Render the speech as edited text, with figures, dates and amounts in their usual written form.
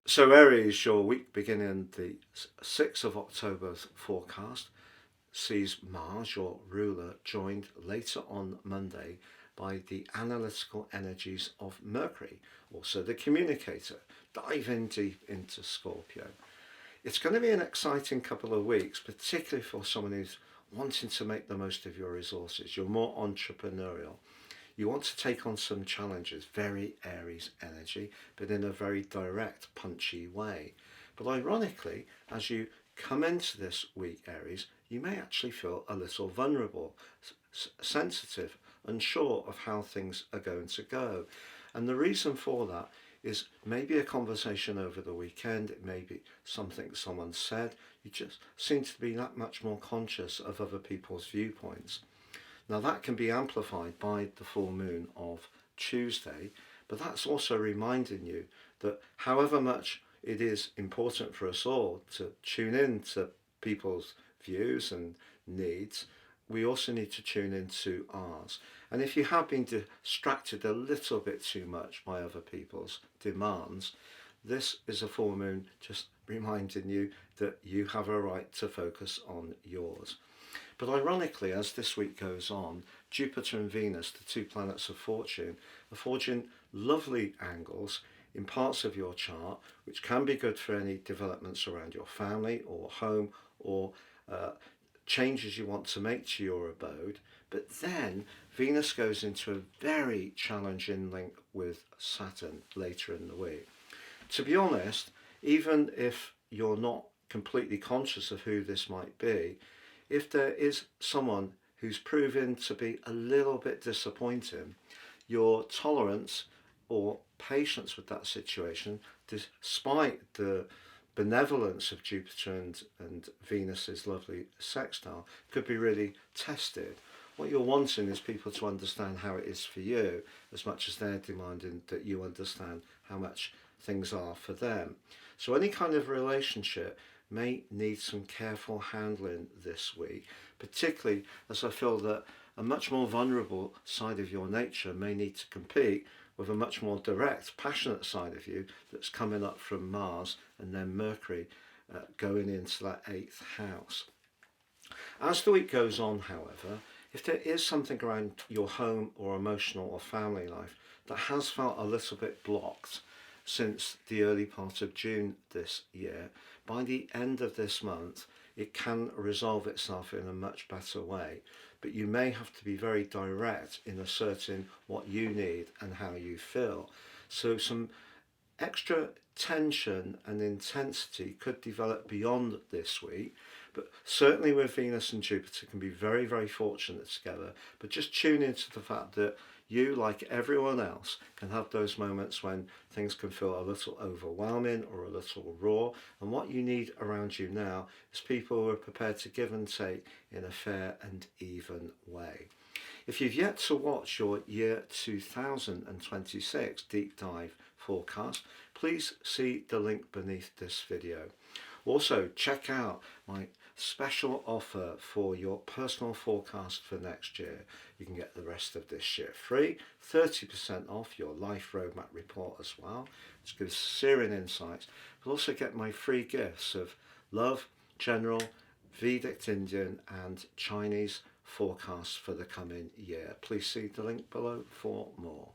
So Aries, your week beginning the 6th of October's forecast sees Mars, your ruler, joined later on Monday by the analytical energies of Mercury, also the communicator. Dive in deep into Scorpio. It's going to be an exciting couple of weeks, particularly for someone who's wanting to make the most of your resources. You're more entrepreneurial. You want to take on some challenges, very Aries energy, but in a very direct, punchy way. But ironically, as you come into this week, Aries, you may actually feel a little vulnerable, sensitive, unsure of how things are going to go. And the reason for that is maybe a conversation over the weekend, it may be something someone said. You just seem to be that much more conscious of other people's viewpoints. Now that can be amplified by the full moon of Tuesday, but that's also reminding you that however much it is important for us all to tune in to people's views and needs, we also need to tune into ours. And if you have been distracted a little bit too much by other people's demands, this is a full moon just reminding you that you have a right to focus on yours. But ironically, as this week goes on, Jupiter and Venus, the two planets of fortune, are forging lovely angles in parts of your chart, which can be good for any developments around your family or home or changes you want to make to your abode. But then Venus goes into a very challenging link with Saturn later in the week. To be honest, even if you're not completely conscious of who this might be, if there is someone who's proven to be a little bit disappointing, your tolerance or patience with that situation, despite the benevolence of Jupiter and Venus's lovely sextile, could be really tested. What you're wanting is people to understand how it is for you, as much as they're demanding that you understand how much things are for them. So any kind of relationship may need some careful handling this week, particularly as I feel that a much more vulnerable side of your nature may need to compete with a much more direct, passionate side of you that's coming up from Mars and then Mercury going into that 8th house. As the week goes on, however, if there is something around your home or emotional or family life that has felt a little bit blocked since the early part of June this year, by the end of this month, it can resolve itself in a much better way. But you may have to be very direct in asserting what you need and how you feel. So some extra tension and intensity could develop beyond this week, but certainly with Venus and Jupiter can be very, very fortunate together. But just tune into the fact that you, like everyone else, can have those moments when things can feel a little overwhelming or a little raw. And what you need around you now is people who are prepared to give and take in a fair and even way. If you've yet to watch your year 2026 deep dive forecast, please see the link beneath this video. Also, check out my special offer for your personal forecast for next year. You can get the rest of this year free, 30% off your life roadmap report as well, which gives searing insights, but also get my free gifts of love, general, Vedic Indian and Chinese forecasts for the coming year. Please see the link below for more.